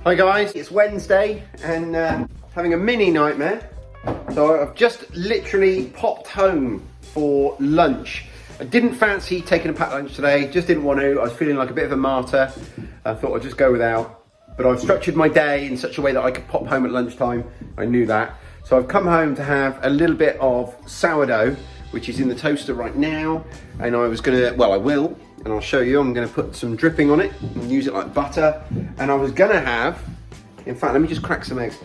Hi guys, it's Wednesday and having a mini nightmare. So I've just literally popped home for lunch. I didn't fancy taking a packed lunch today, just didn't want to. I was feeling like a bit of a martyr. I thought I'd just go without. But I've structured my day in such a way that I could pop home at lunchtime. I knew that. So I've come home to have a little bit of sourdough, which is in the toaster right now. And I was gonna, well I will, and I'll show you. I'm gonna put some dripping on it and use it like butter. And I was gonna have, in fact, let me just crack some eggs.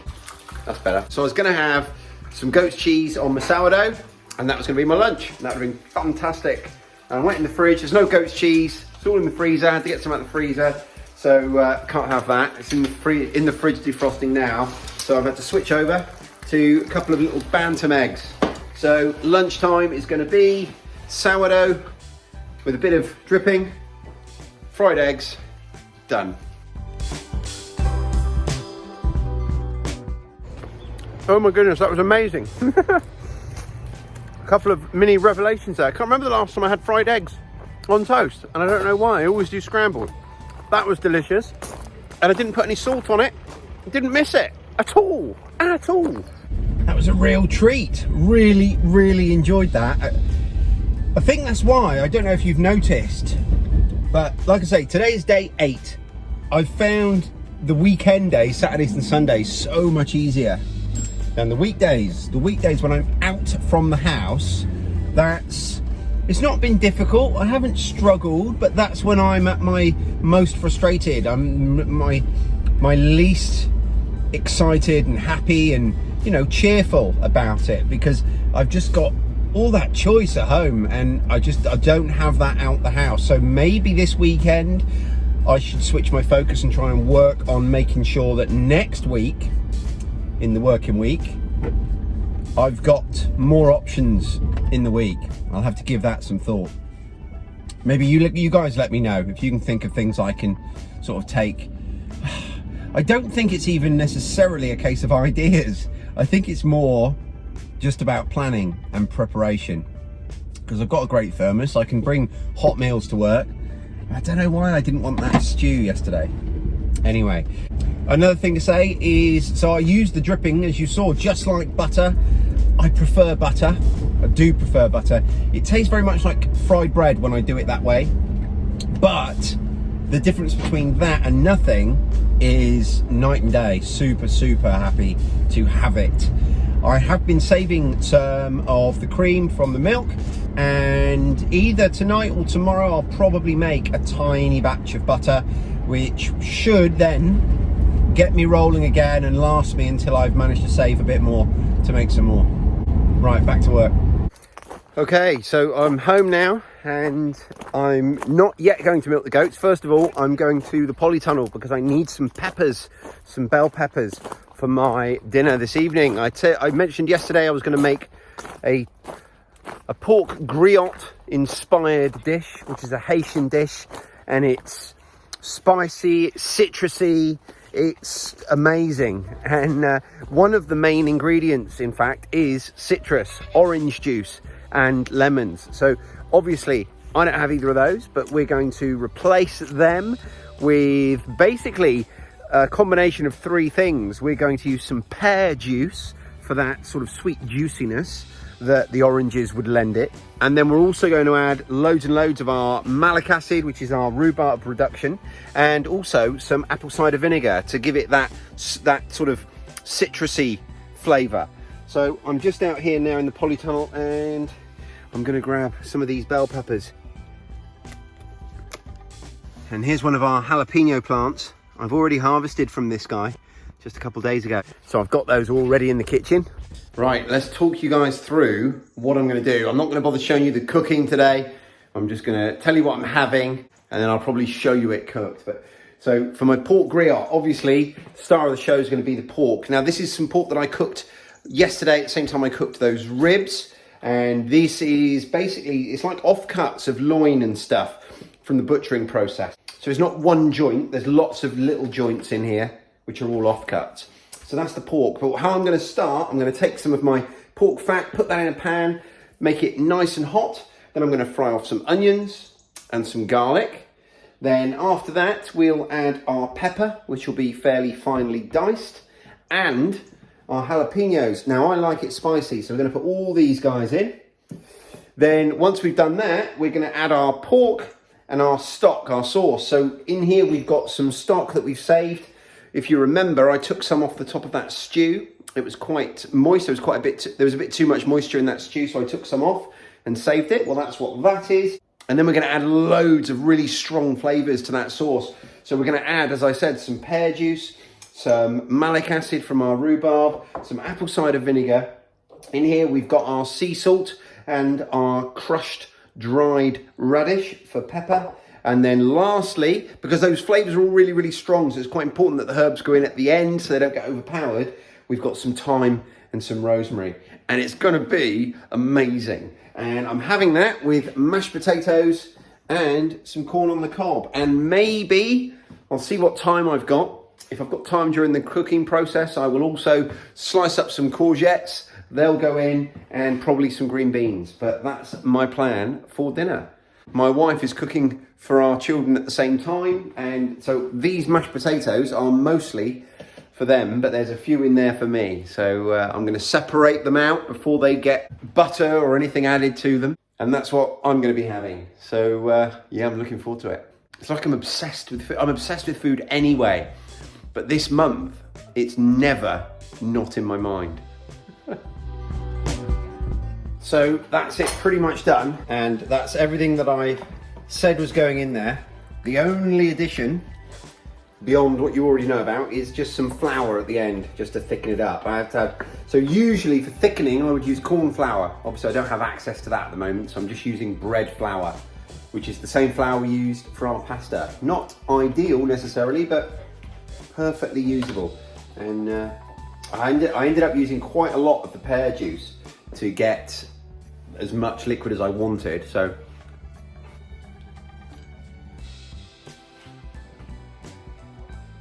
That's better. So I was gonna have some goat's cheese on my sourdough, and that was gonna be my lunch. That would have been fantastic. And I went in the fridge, there's no goat's cheese. It's all in the freezer, I had to get some out of the freezer. So can't have that. It's in the fridge defrosting now. So I've had to switch over to a couple of little bantam eggs. So lunchtime is gonna be sourdough with a bit of dripping, fried eggs, done. Oh my goodness, that was amazing. A couple of mini revelations there. I can't remember the last time I had fried eggs on toast, and I don't know why. I always do scrambled. That was delicious. And I didn't put any salt on it. I didn't miss it at all, at all. That was a real treat. Really, really enjoyed that. I think that's why, I don't know if you've noticed, but like I say, today is day 8. I've found the weekend days, Saturdays and Sundays, so much easier than the weekdays. The weekdays when I'm out from the house, it's not been difficult. I haven't struggled, but that's when I'm at my most frustrated. I'm my least excited and happy and, you know, cheerful about it, because I've just got all that choice at home and I don't have that out the house. So maybe this weekend I should switch my focus and try and work on making sure that next week, in the working week, I've got more options in the week. I'll have to give that some thought. Maybe you guys let me know if you can think of things I can sort of take. I don't think it's even necessarily a case of ideas. I think it's more just about planning and preparation, because I've got a great thermos. I can bring hot meals to work. I don't know why I didn't want that stew yesterday. Anyway, another thing to say is, so I used the dripping, as you saw, just like butter. I prefer butter. I do prefer butter. It tastes very much like fried bread when I do it that way. But the difference between that and nothing is night and day. Super, super happy to have it. I have been saving some of the cream from the milk, and either tonight or tomorrow I'll probably make a tiny batch of butter, which should then get me rolling again and last me until I've managed to save a bit more to make some more. Right, back to work. Okay, so I'm home now and I'm not yet going to milk the goats. First of all, I'm going to the polytunnel because I need some peppers, some bell peppers for my dinner this evening. I mentioned yesterday I was going to make a pork griot inspired dish, which is a Haitian dish, and it's spicy, it's citrusy, it's amazing. And one of the main ingredients, in fact, is citrus, orange juice and lemons. So obviously I don't have either of those, but we're going to replace them with basically a combination of 3 things. We're going to use some pear juice for that sort of sweet juiciness that the oranges would lend it. And then we're also going to add loads and loads of our malic acid, which is our rhubarb reduction, and also some apple cider vinegar to give it that sort of citrusy flavour. So I'm just out here now in the polytunnel and I'm going to grab some of these bell peppers. And here's one of our jalapeno plants. I've already harvested from this guy just a couple days ago. So I've got those already in the kitchen. Right, let's talk you guys through what I'm gonna do. I'm not gonna bother showing you the cooking today. I'm just gonna tell you what I'm having and then I'll probably show you it cooked. So for my pork griot, obviously, star of the show is gonna be the pork. Now this is some pork that I cooked yesterday at the same time I cooked those ribs. And this is basically, it's like offcuts of loin and stuff from the butchering process. So it's not one joint, there's lots of little joints in here, which are all offcuts. So that's the pork. But how I'm gonna start, I'm gonna take some of my pork fat, put that in a pan, make it nice and hot. Then I'm gonna fry off some onions and some garlic. Then after that, we'll add our pepper, which will be fairly finely diced, and our jalapenos. Now I like it spicy, so we're going to put all these guys in. Then once we've done that, we're going to add our pork and our stock, our sauce. So in here we've got some stock that we've saved. If you remember, I took some off the top of that stew. It was quite moist. There was a bit too much moisture in that stew, so I took some off and saved it. Well, that's what that is. And then we're going to add loads of really strong flavours to that sauce. So we're going to add, as I said, some pear juice, some malic acid from our rhubarb, some apple cider vinegar. In here we've got our sea salt and our crushed dried radish for pepper. And then lastly, because those flavours are all really, really strong, so it's quite important that the herbs go in at the end so they don't get overpowered, we've got some thyme and some rosemary. And it's going to be amazing. And I'm having that with mashed potatoes and some corn on the cob. And maybe, I'll see what time I've got. If I've got time during the cooking process, I will also slice up some courgettes. They'll go in, and probably some green beans. But that's my plan for dinner. My wife is cooking for our children at the same time. And so these mashed potatoes are mostly for them, but there's a few in there for me. So I'm going to separate them out before they get butter or anything added to them. And that's what I'm going to be having. So yeah, I'm looking forward to it. It's like I'm obsessed with food. I'm obsessed with food anyway. But this month, it's never not in my mind. So that's it, pretty much done. And that's everything that I said was going in there. The only addition beyond what you already know about is just some flour at the end, just to thicken it up. I have to have, so usually for thickening I would use corn flour. Obviously I don't have access to that at the moment, so I'm just using bread flour, which is the same flour we used for our pasta. Not ideal necessarily, but perfectly usable. And I ended up using quite a lot of the pear juice to get as much liquid as I wanted. So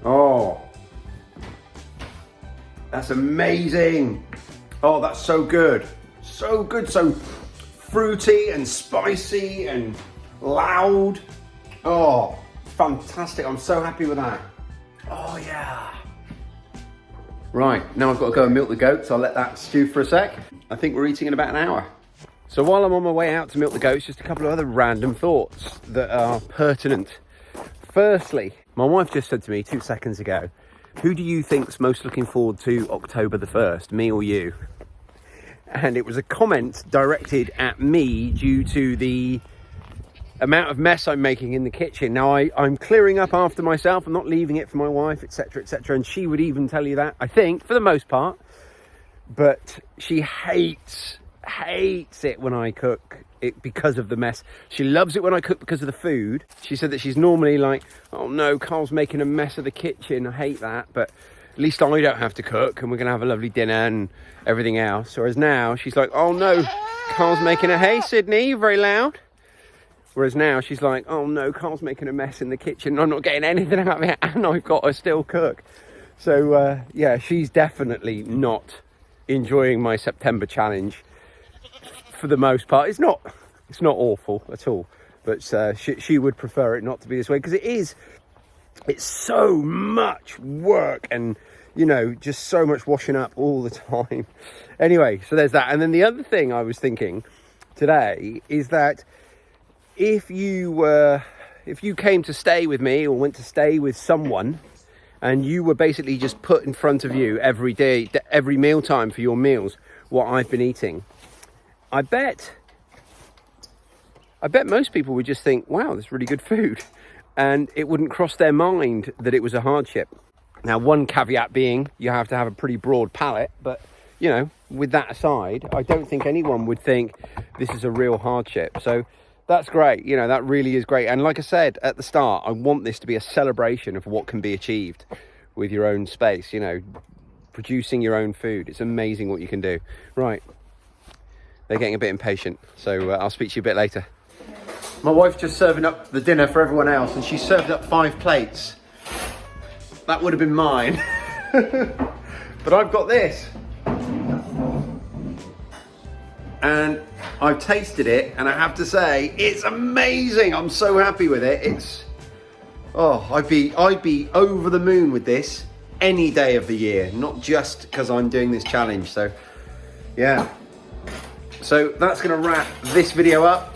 oh, that's amazing. Oh, that's so good. So good, so fruity and spicy and loud. Oh, fantastic. I'm so happy with that. Oh yeah. Right, now I've got to go and milk the goats. I'll let that stew for a sec. I think we're eating in about an hour. So while I'm on my way out to milk the goats, just a couple of other random thoughts that are pertinent. Firstly, my wife just said to me 2 seconds ago, who do you think's most looking forward to October the 1st, me or you? And it was a comment directed at me due to the amount of mess I'm making in the kitchen. Now I'm clearing up after myself. I'm not leaving it for my wife, etc., etc. And she would even tell you that, I think, for the most part. But she hates it when I cook it because of the mess. She loves it when I cook because of the food. She said that she's normally like, oh no, Carl's making a mess of the kitchen. I hate that, but at least I don't have to cook and we're gonna have a lovely dinner and everything else. Whereas now she's like, oh no, Carl's making a, hey Sydney, you're very loud. Whereas now she's like, oh no, Carl's making a mess in the kitchen and I'm not getting anything out of it and I've got to still cook. So yeah, she's definitely not enjoying my September challenge. For the most part, it's not awful at all, but she would prefer it not to be this way because it's so much work and, you know, just so much washing up all the time. Anyway, so there's that. And then the other thing I was thinking today is that if you came to stay with me or went to stay with someone and you were basically just put in front of you every day, every mealtime for your meals, what I've been eating, I bet most people would just think, wow, that's really good food. And it wouldn't cross their mind that it was a hardship. Now, one caveat being you have to have a pretty broad palate. But, you know, with that aside, I don't think anyone would think this is a real hardship. So that's great. You know, that really is great. And like I said at the start, I want this to be a celebration of what can be achieved with your own space, you know, producing your own food. It's amazing what you can do. Right. They're getting a bit impatient, so I'll speak to you a bit later. My wife's just serving up the dinner for everyone else, and she served up 5 plates. That would have been mine. But I've got this. And I've tasted it, and I have to say, it's amazing. I'm so happy with it. Oh, I'd be over the moon with this any day of the year, not just because I'm doing this challenge. So yeah, so that's going to wrap this video up.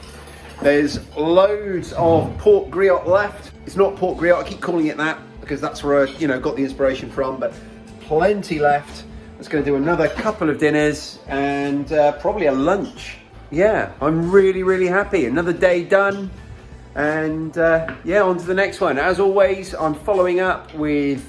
There's loads of pork griot left. It's not pork griot, I keep calling it that because that's where I got the inspiration from, but plenty left. It's going to do another couple of dinners and probably a lunch. Yeah, I'm really happy. Another day done. And yeah, on to the next one. As always, I'm following up with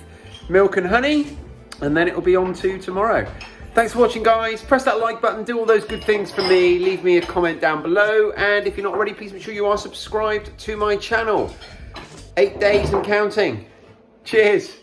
milk and honey, and then it'll be on to tomorrow. Thanks for watching, guys. Press that like button, do all those good things for me. Leave me a comment down below, and if you're not already, please make sure you are subscribed to my channel. 8 days and counting. Cheers.